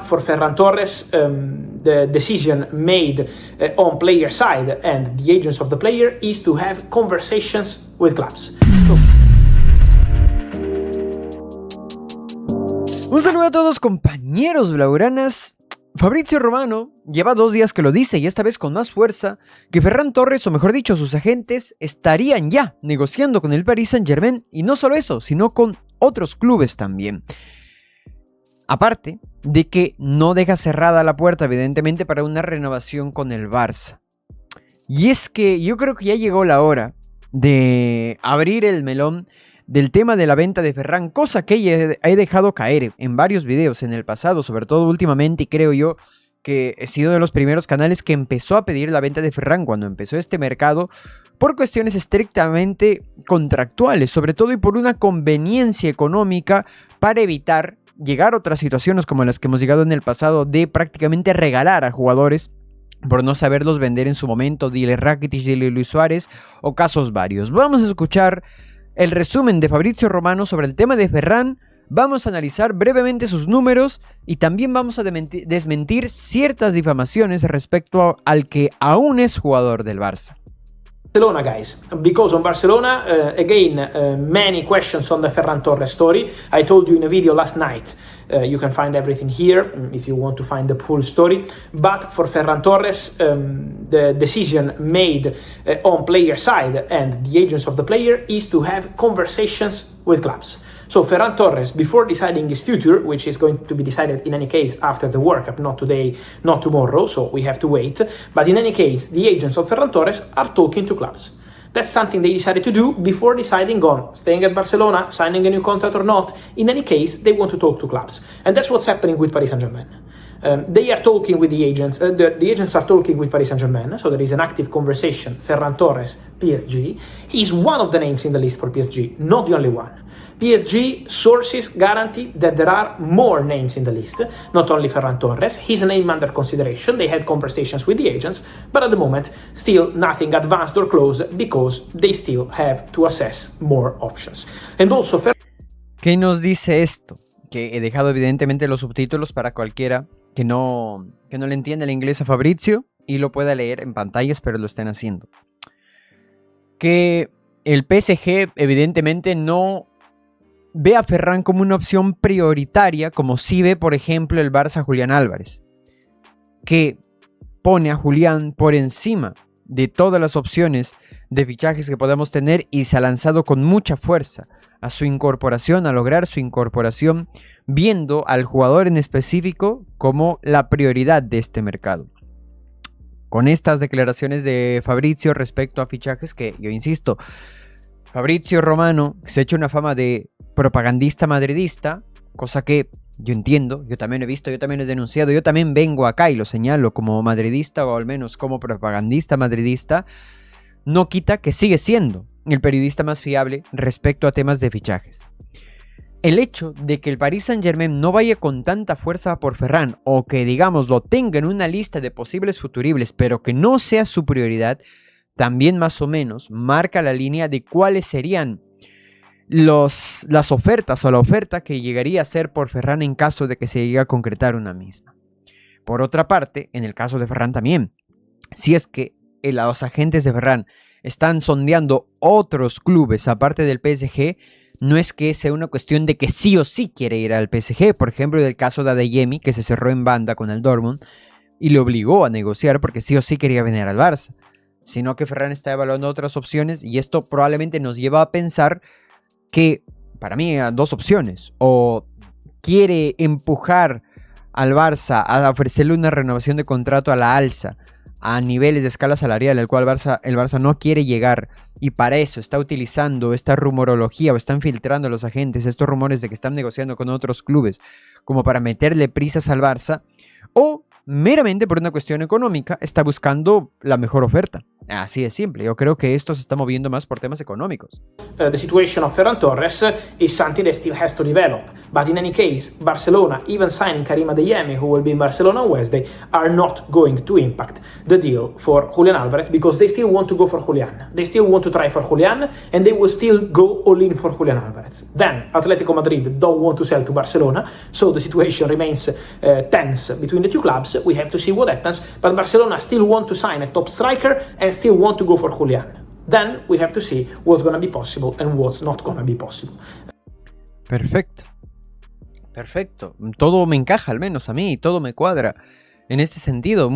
for Ferran Torres, the decision made on player side and the agents of the player is to have conversations with clubs. Un saludo a todos, compañeros blaugranas. Fabrizio Romano lleva 2 días que lo dice, y esta vez con más fuerza, que Ferran Torres, o mejor dicho, sus agentes, estarían ya negociando con el Paris Saint-Germain, y no solo eso, sino con otros clubes también. Aparte de que no deja cerrada la puerta, evidentemente, para una renovación con el Barça. Y es que yo creo que ya llegó la hora de abrir el melón del tema de la venta de Ferran, cosa que he dejado caer en varios videos en el pasado, sobre todo últimamente, y creo yo que he sido de los primeros canales que empezó a pedir la venta de Ferran cuando empezó este mercado, por cuestiones estrictamente contractuales, sobre todo, y por una conveniencia económica para evitar llegar a otras situaciones como las que hemos llegado en el pasado, de prácticamente regalar a jugadores por no saberlos vender en su momento, dile Rakitic, dile Luis Suárez, o casos varios. Vamos a escuchar el resumen de Fabrizio Romano sobre el tema de Ferran, vamos a analizar brevemente sus números y también vamos a desmentir ciertas difamaciones respecto al que aún es jugador del Barça. Barcelona, guys, because on Barcelona, many questions on the Ferran Torres story. I told you in a video last night, you can find everything here if you want to find the full story. But for Ferran Torres, the decision made on player side and the agents of the player is to have conversations with clubs. So Ferran Torres, before deciding his future, which is going to be decided in any case after the World Cup, not today, not tomorrow, so we have to wait. But in any case, the agents of Ferran Torres are talking to clubs. That's something they decided to do before deciding on staying at Barcelona, signing a new contract or not. In any case, they want to talk to clubs. And that's what's happening with Paris Saint-Germain. They are talking with the agents. The agents are talking with Paris Saint-Germain, so there is an active conversation. Ferran Torres, PSG. He's one of the names in the list for PSG, not the only one. PSG sources guarantee that there are more names in the list, not only Ferran Torres. His name under consideration. They had conversations with the agents, but at the moment, still nothing advanced or close because they still have to assess more options. And also, ¿Qué nos dice esto? Que he dejado evidentemente los subtítulos para cualquiera que no le entienda el inglés a Fabrizio y lo pueda leer en pantalla, espero lo estén haciendo. Que el PSG evidentemente no ve a Ferran como una opción prioritaria, como sí ve, por ejemplo, el Barça Julián Álvarez, que pone a Julián por encima de todas las opciones de fichajes que podamos tener y se ha lanzado con mucha fuerza a su incorporación, a lograr su incorporación, viendo al jugador en específico como la prioridad de este mercado. Con estas declaraciones de Fabrizio respecto a fichajes que, yo insisto, Fabrizio Romano se ha hecho una fama de propagandista madridista, cosa que yo entiendo, yo también he visto, yo también he denunciado, yo también vengo acá y lo señalo como madridista o al menos como propagandista madridista, no quita que sigue siendo el periodista más fiable respecto a temas de fichajes. El hecho de que el Paris Saint-Germain no vaya con tanta fuerza por Ferran o que digamos lo tenga en una lista de posibles futuribles pero que no sea su prioridad, también más o menos marca la línea de cuáles serían las ofertas o la oferta que llegaría a ser por Ferran en caso de que se llegue a concretar una misma. Por otra parte, en el caso de Ferran también, si es que los agentes de Ferran están sondeando otros clubes aparte del PSG, no es que sea una cuestión de que sí o sí quiere ir al PSG. Por ejemplo, el caso de Adeyemi, que se cerró en banda con el Dortmund y le obligó a negociar porque sí o sí quería venir al Barça, sino que Ferran está evaluando otras opciones y esto probablemente nos lleva a pensar que, para mí, hay dos opciones: o quiere empujar al Barça a ofrecerle una renovación de contrato a la alza a niveles de escala salarial al cual el Barça no quiere llegar, y para eso está utilizando esta rumorología o están filtrando a los agentes estos rumores de que están negociando con otros clubes como para meterle prisas al Barça, o meramente por una cuestión económica está buscando la mejor oferta, Así de simple. Yo creo que esto se está moviendo más por temas económicos. The situation of Ferran Torres is something that still has to develop. But in any case, Barcelona, even signing Karim Adeyemi, who will be in Barcelona on Wednesday, are not going to impact the deal for Julian Alvarez because they still want to go for Julian. They still want to try for Julian and they will still go all in for Julian Alvarez. Then Atletico Madrid don't want to sell to Barcelona, so the situation remains tense between the two clubs. We have to see what happens, but Barcelona still want to sign a top striker and still want to go for Julian. Then we have to see what's going to be possible and what's not going to be possible. Perfecto. Perfecto. Todo me encaja, al menos a mí, todo me cuadra. En este sentido,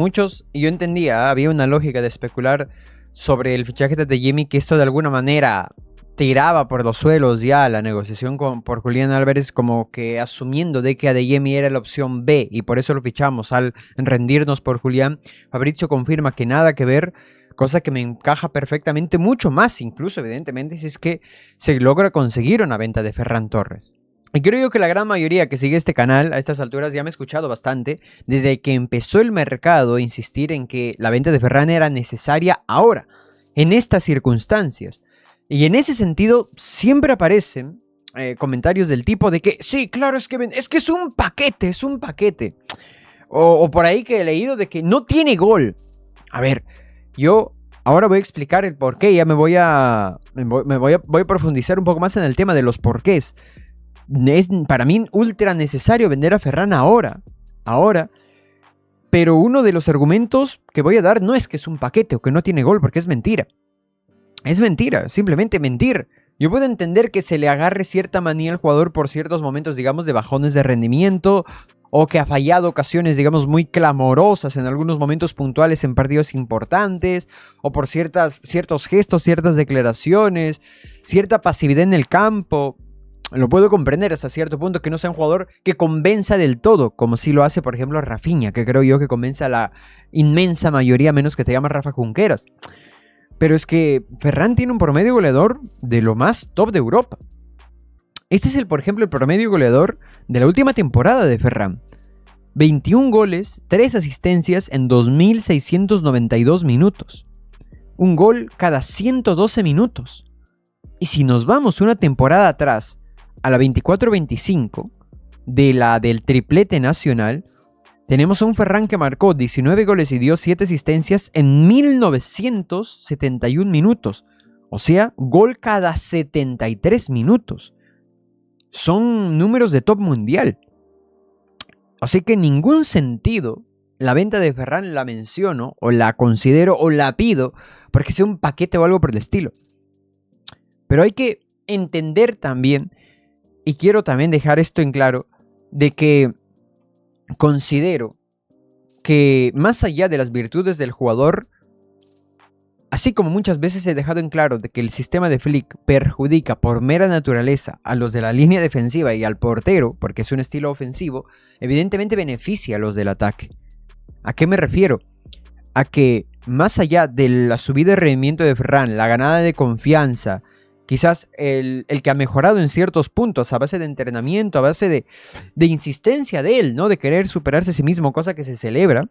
yo entendía, había una lógica de especular sobre el fichaje de Adeyemi, que esto de alguna manera tiraba por los suelos ya la negociación por Julián Álvarez, como que asumiendo de que Adeyemi era la opción B y por eso lo fichamos al rendirnos por Julián. Fabrizio confirma que nada que ver, cosa que me encaja perfectamente, mucho más incluso evidentemente si es que se logra conseguir una venta de Ferran Torres. Y creo yo que la gran mayoría que sigue este canal a estas alturas ya me ha escuchado bastante desde que empezó el mercado a insistir en que la venta de Ferran era necesaria ahora, en estas circunstancias. Y en ese sentido siempre aparecen comentarios del tipo de que sí, claro, es que es un paquete. O por ahí que he leído de que no tiene gol. A ver, yo ahora voy a explicar el porqué, ya voy a profundizar un poco más en el tema de los porqués. Es para mí ultra necesario vender a Ferran ahora, pero uno de los argumentos que voy a dar no es que es un paquete o que no tiene gol, porque es mentira. Es mentira, simplemente mentir. Yo puedo entender que se le agarre cierta manía al jugador por ciertos momentos, digamos, de bajones de rendimiento, o que ha fallado ocasiones, digamos, muy clamorosas en algunos momentos puntuales en partidos importantes, o por ciertos gestos, ciertas declaraciones, cierta pasividad en el campo. Lo puedo comprender hasta cierto punto, que no sea un jugador que convenza del todo, como si lo hace, por ejemplo, Rafinha, que creo yo que convence a la inmensa mayoría, menos que te llamas Rafa Junqueras. Pero es que Ferran tiene un promedio goleador de lo más top de Europa. Este es, por ejemplo, el promedio goleador de la última temporada de Ferran. 21 goles, 3 asistencias en 2.692 minutos. Un gol cada 112 minutos. Y si nos vamos una temporada atrás, a la 24-25, del triplete nacional, tenemos a un Ferran que marcó 19 goles y dio 7 asistencias en 1971 minutos. O sea, gol cada 73 minutos. Son números de top mundial. Así que en ningún sentido la venta de Ferran la menciono, o la considero, o la pido, porque sea un paquete o algo por el estilo. Pero hay que entender también, y quiero también dejar esto en claro, de que considero que más allá de las virtudes del jugador, así como muchas veces he dejado en claro de que el sistema de Flick perjudica por mera naturaleza a los de la línea defensiva y al portero, porque es un estilo ofensivo, evidentemente beneficia a los del ataque. ¿A qué me refiero? A que más allá de la subida de rendimiento de Ferran, la ganada de confianza, quizás el que ha mejorado en ciertos puntos a base de entrenamiento, a base de insistencia de él, ¿no? De querer superarse a sí mismo, cosa que se celebra.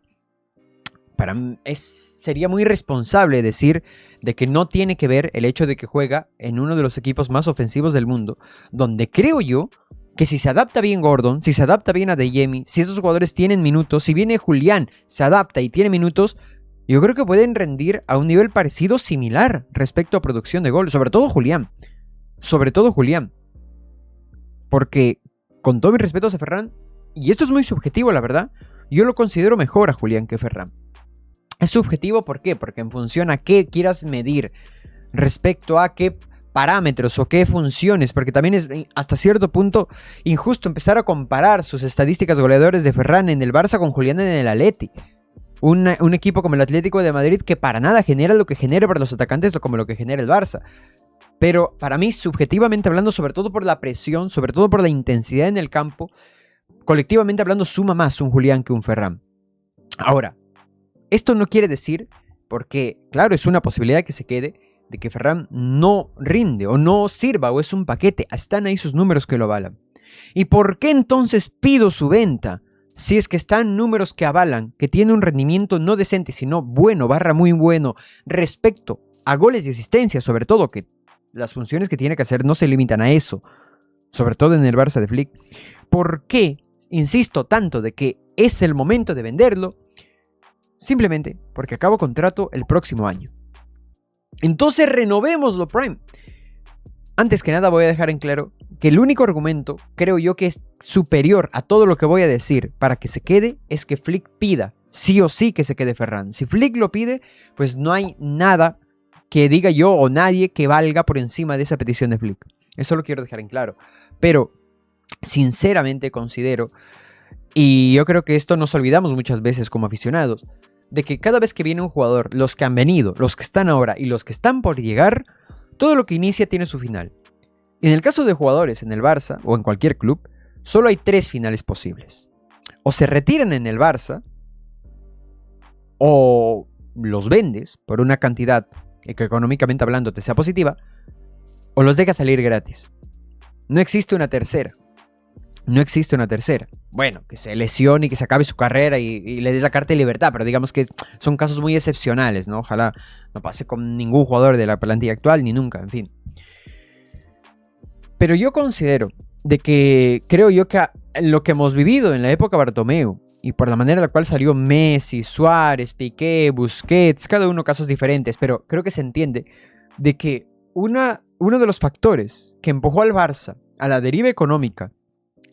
Para mí sería muy irresponsable decir de que no tiene que ver el hecho de que juega en uno de los equipos más ofensivos del mundo, donde creo yo que si se adapta bien Gordon, si se adapta bien Adeyemi, si esos jugadores tienen minutos, si viene Julián, se adapta y tiene minutos, yo creo que pueden rendir a un nivel parecido, similar respecto a producción de gol. Sobre todo Julián. Porque, con todo mi respeto a Ferran, y esto es muy subjetivo la verdad, yo lo considero mejor a Julián que Ferran. Es subjetivo, ¿por qué? Porque en función a qué quieras medir, respecto a qué parámetros o qué funciones, porque también es hasta cierto punto injusto empezar a comparar sus estadísticas goleadores de Ferran en el Barça con Julián en el Atleti. Un equipo como el Atlético de Madrid que para nada genera lo que genera para los atacantes como lo que genera el Barça. Pero para mí, subjetivamente hablando, sobre todo por la presión, sobre todo por la intensidad en el campo, colectivamente hablando, suma más un Julián que un Ferran. Ahora, esto no quiere decir, porque claro, es una posibilidad que se quede, de que Ferran no rinde o no sirva o es un paquete. Están ahí sus números que lo avalan. ¿Y por qué entonces pido su venta? si es que están números que avalan que tiene un rendimiento no decente, sino bueno, barra muy bueno, respecto a goles y asistencias, sobre todo, que las funciones que tiene que hacer no se limitan a eso, sobre todo en el Barça de Flick, ¿por qué insisto tanto de que es el momento de venderlo? Simplemente porque acabo contrato el próximo año. Entonces renovémoslo, Prime. Antes que nada voy a dejar en claro que el único argumento, creo yo, que es superior a todo lo que voy a decir para que se quede, es que Flick pida sí o sí que se quede Ferran. Si Flick lo pide, pues no hay nada que diga yo o nadie que valga por encima de esa petición de Flick. Eso lo quiero dejar en claro. Pero sinceramente considero, y yo creo que esto nos olvidamos muchas veces como aficionados, de que cada vez que viene un jugador, los que han venido, los que están ahora y los que están por llegar, todo lo que inicia tiene su final. En el caso de jugadores en el Barça o en cualquier club, solo hay 3 finales posibles. O se retiran en el Barça, o los vendes por una cantidad que económicamente hablando te sea positiva, o los dejas salir gratis. No existe una tercera. No existe una tercera. Bueno, que se lesione y que se acabe su carrera y le des la carta de libertad, pero digamos que son casos muy excepcionales, ¿no? Ojalá no pase con ningún jugador de la plantilla actual, ni nunca, en fin. Pero yo considero de que, creo yo que lo que hemos vivido en la época Bartomeu, y por la manera en la cual salió Messi, Suárez, Piqué, Busquets, cada uno casos diferentes, pero creo que se entiende de que uno de los factores que empujó al Barça a la deriva económica,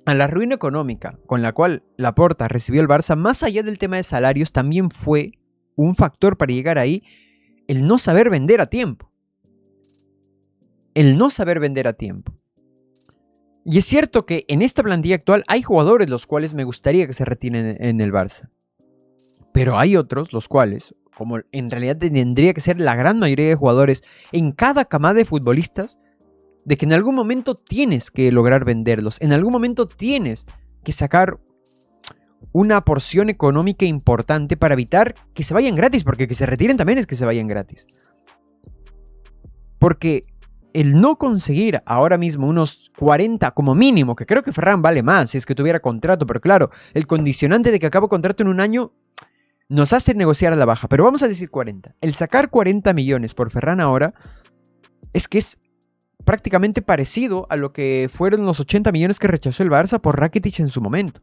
a la ruina económica con la cual Laporta recibió el Barça, más allá del tema de salarios, también fue un factor para llegar ahí, el no saber vender a tiempo. El no saber vender a tiempo. Y es cierto que en esta plantilla actual hay jugadores los cuales me gustaría que se retiren en el Barça. Pero hay otros los cuales, como en realidad tendría que ser la gran mayoría de jugadores en cada camada de futbolistas, de que en algún momento tienes que lograr venderlos, en algún momento tienes que sacar una porción económica importante para evitar que se vayan gratis, porque que se retiren también es que se vayan gratis. Porque el no conseguir ahora mismo unos 40 como mínimo, que creo que Ferran vale más si es que tuviera contrato, pero claro, el condicionante de que acabo contrato en un año nos hace negociar a la baja, pero vamos a decir 40. El sacar 40 millones por Ferran ahora es que es prácticamente parecido a lo que fueron los 80 millones que rechazó el Barça por Rakitic en su momento.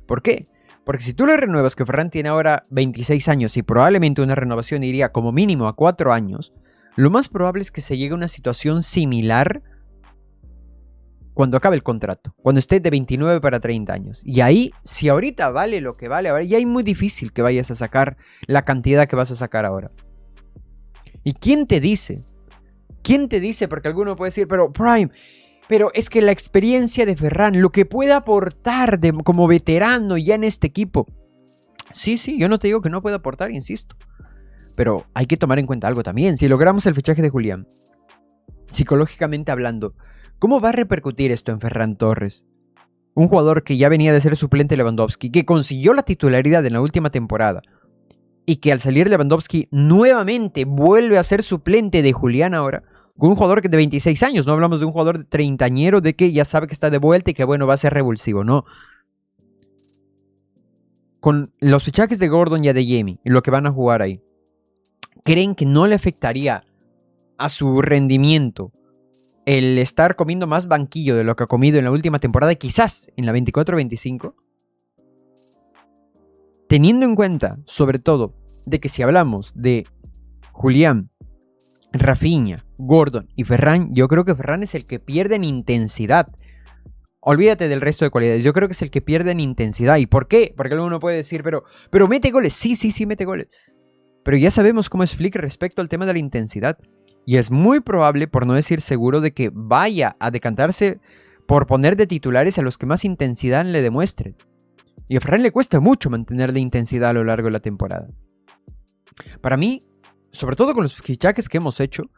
¿Por qué? Porque si tú le renuevas, que Ferran tiene ahora 26 años y probablemente una renovación iría como mínimo a 4 años, lo más probable es que se llegue a una situación similar cuando acabe el contrato, cuando esté de 29 para 30 años. Y ahí, si ahorita vale lo que vale ahora, ya es muy difícil que vayas a sacar la cantidad que vas a sacar ahora. ¿Y quién te dice? ¿Quién te dice? Porque alguno puede decir, pero Prime, pero es que la experiencia de Ferran, lo que puede aportar como veterano ya en este equipo. Sí, yo no te digo que no pueda aportar, insisto. Pero hay que tomar en cuenta algo también. Si logramos el fichaje de Julián, psicológicamente hablando, ¿cómo va a repercutir esto en Ferran Torres? Un jugador que ya venía de ser suplente de Lewandowski, que consiguió la titularidad en la última temporada, y que al salir Lewandowski nuevamente vuelve a ser suplente de Julián ahora, con un jugador que de 26 años, no hablamos de un jugador de treintañero de que ya sabe que está de vuelta y que bueno, va a ser revulsivo, no. Con los fichajes de Gordon y Adeyemi y lo que van a jugar ahí, ¿creen que no le afectaría a su rendimiento el estar comiendo más banquillo de lo que ha comido en la última temporada y quizás en la 24-25? Teniendo en cuenta, sobre todo, de que si hablamos de Julián, Rafinha, Gordon y Ferran, yo creo que Ferran es el que pierde en intensidad. Olvídate del resto de cualidades, yo creo que es el que pierde en intensidad. ¿Y por qué? Porque alguno puede decir, pero mete goles. Sí, mete goles. Pero ya sabemos cómo es Flick respecto al tema de la intensidad. Y es muy probable, por no decir seguro, de que vaya a decantarse por poner de titulares a los que más intensidad le demuestren. Y a Ferran le cuesta mucho mantener la intensidad a lo largo de la temporada. Para mí, sobre todo con los fichajes que hemos hecho,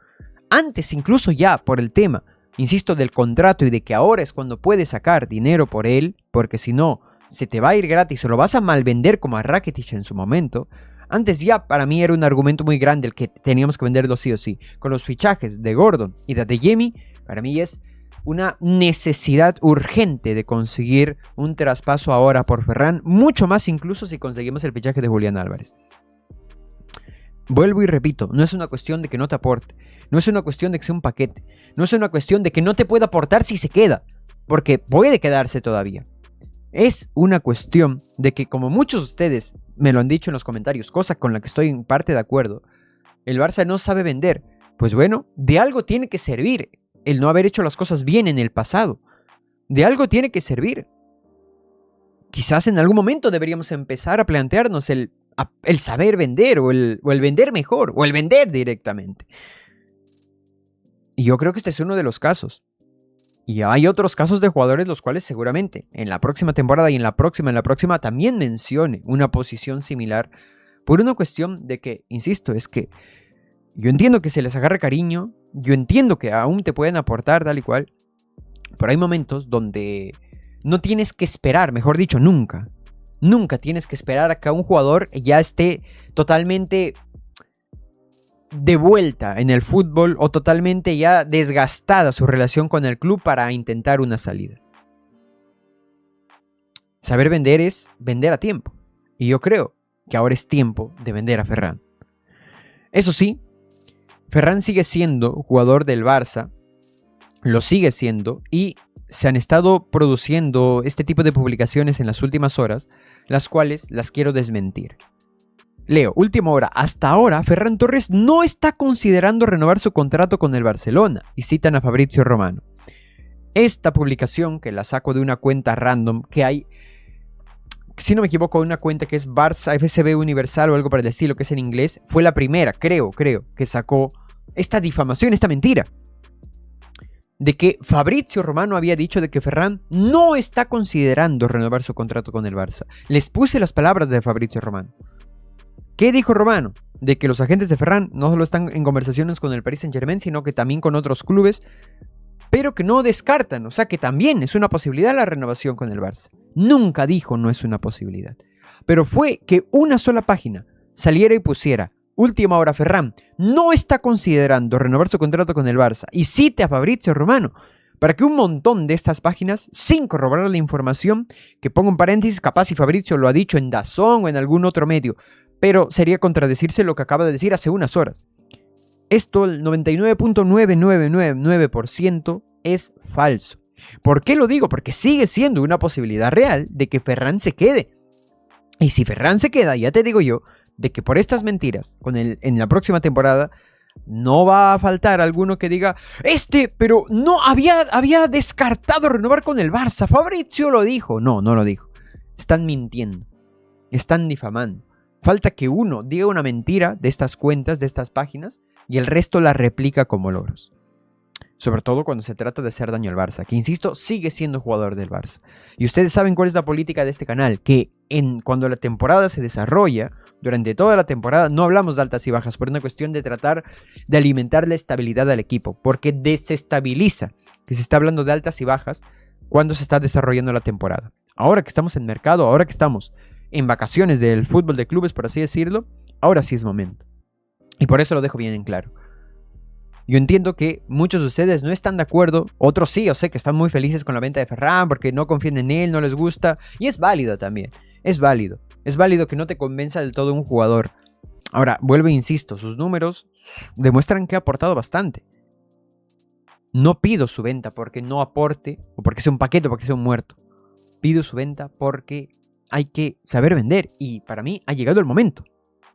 antes incluso ya por el tema, insisto, del contrato y de que ahora es cuando puedes sacar dinero por él, porque si no, se te va a ir gratis o lo vas a malvender como a Rakitic en su momento. Antes ya para mí era un argumento muy grande el que teníamos que venderlo sí o sí. Con los fichajes de Gordon y de Adeyemi, para mí es una necesidad urgente de conseguir un traspaso ahora por Ferran, mucho más incluso si conseguimos el fichaje de Julián Álvarez. Vuelvo y repito, no es una cuestión de que no te aporte, no es una cuestión de que sea un paquete, no es una cuestión de que no te pueda aportar si se queda, porque puede quedarse todavía. Es una cuestión de que, como muchos de ustedes me lo han dicho en los comentarios, cosa con la que estoy en parte de acuerdo, el Barça no sabe vender. Pues bueno, de algo tiene que servir el no haber hecho las cosas bien en el pasado. De algo tiene que servir. Quizás en algún momento deberíamos empezar a plantearnos el saber vender o el vender mejor o el vender directamente. Y yo creo que este es uno de los casos. Y hay otros casos de jugadores los cuales seguramente en la próxima temporada y en la próxima también mencione una posición similar por una cuestión de que, insisto, es que yo entiendo que se les agarre cariño, yo entiendo que aún te pueden aportar tal y cual, pero hay momentos donde no tienes que esperar, mejor dicho, nunca tienes que esperar a que un jugador ya esté totalmente de vuelta en el fútbol o totalmente ya desgastada su relación con el club para intentar una salida. Saber vender es vender a tiempo. Y yo creo que ahora es tiempo de vender a Ferran. Eso sí, Ferran sigue siendo jugador del Barça, lo sigue siendo, y se han estado produciendo este tipo de publicaciones en las últimas horas, las cuales las quiero desmentir. Leo, última hora. Hasta ahora, Ferran Torres no está considerando renovar su contrato con el Barcelona, y citan a Fabrizio Romano. Esta publicación, que la saco de una cuenta random, que hay, si no me equivoco, una cuenta que es Barça FCB Universal o algo por el estilo, que es en inglés, fue la primera, creo, que sacó esta difamación, esta mentira, de que Fabrizio Romano había dicho de que Ferran no está considerando renovar su contrato con el Barça. Les puse las palabras de Fabrizio Romano. ¿Qué dijo Romano? De que los agentes de Ferran no solo están en conversaciones con el Paris Saint-Germain, sino que también con otros clubes, pero que no descartan, o sea que también es una posibilidad la renovación con el Barça. Nunca dijo no es una posibilidad. Pero fue que una sola página saliera y pusiera: última hora, Ferran no está considerando renovar su contrato con el Barça, y cite a Fabrizio Romano, para que un montón de estas páginas, sin corroborar la información, que pongo en paréntesis, capaz si Fabrizio lo ha dicho en DAZN o en algún otro medio, pero sería contradecirse lo que acaba de decir hace unas horas. Esto, el 99.9999% es falso. ¿Por qué lo digo? Porque sigue siendo una posibilidad real de que Ferran se quede. Y si Ferran se queda, ya te digo yo, de que por estas mentiras, en la próxima temporada, no va a faltar alguno que diga: pero no había descartado renovar con el Barça, Fabrizio lo dijo. No, no lo dijo. Están mintiendo. Están difamando. Falta que uno diga una mentira de estas cuentas, de estas páginas, y el resto la replica como loros. Sobre todo cuando se trata de hacer daño al Barça, que insisto, sigue siendo jugador del Barça. Y ustedes saben cuál es la política de este canal, que cuando la temporada se desarrolla, durante toda la temporada, no hablamos de altas y bajas, por una cuestión de tratar de alimentar la estabilidad del equipo, porque desestabiliza que se está hablando de altas y bajas cuando se está desarrollando la temporada. Ahora que estamos en mercado, ahora que estamos en vacaciones del fútbol de clubes, por así decirlo, ahora sí es momento. Y por eso lo dejo bien en claro. Yo entiendo que muchos de ustedes no están de acuerdo, otros sí, yo sé que están muy felices con la venta de Ferran porque no confían en él, no les gusta, y es válido también, es válido que no te convenza del todo un jugador. Ahora, vuelvo e insisto, sus números demuestran que ha aportado bastante. No pido su venta porque no aporte, o porque sea un paquete o porque sea un muerto. Pido su venta porque hay que saber vender, y para mí ha llegado el momento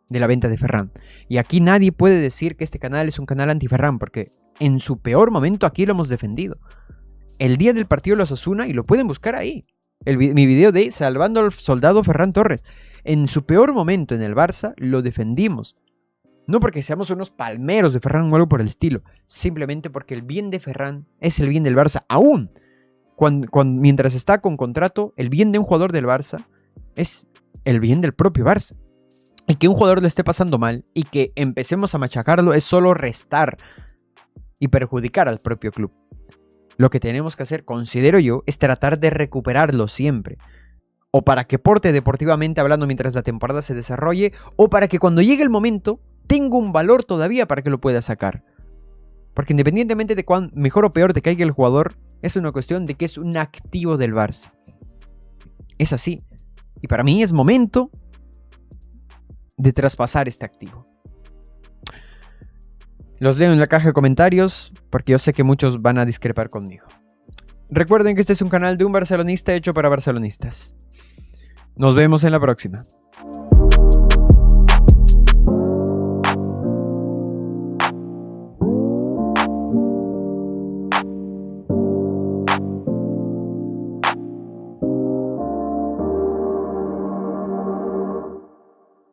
de la venta de Ferran. Y aquí nadie puede decir que este canal es un canal anti-Ferran, porque en su peor momento aquí lo hemos defendido. El día del partido de los Osasuna, y lo pueden buscar ahí, mi video de Salvando al Soldado Ferran Torres, en su peor momento en el Barça lo defendimos. No porque seamos unos palmeros de Ferran o algo por el estilo, simplemente porque el bien de Ferran es el bien del Barça. Aún mientras está con contrato, el bien de un jugador del Barça es el bien del propio Barça. Y que un jugador lo esté pasando mal y que empecemos a machacarlo es solo restar y perjudicar al propio club. Lo que tenemos que hacer, considero yo, es tratar de recuperarlo siempre. O para que porte deportivamente hablando mientras la temporada se desarrolle, o para que cuando llegue el momento tenga un valor todavía para que lo pueda sacar. Porque independientemente de cuán mejor o peor te caiga el jugador, Es una cuestión de que es un activo del Barça. Es así. Y para mí es momento de traspasar este activo. Los leo en la caja de comentarios porque yo sé que muchos van a discrepar conmigo. Recuerden que este es un canal de un barcelonista hecho para barcelonistas. Nos vemos en la próxima.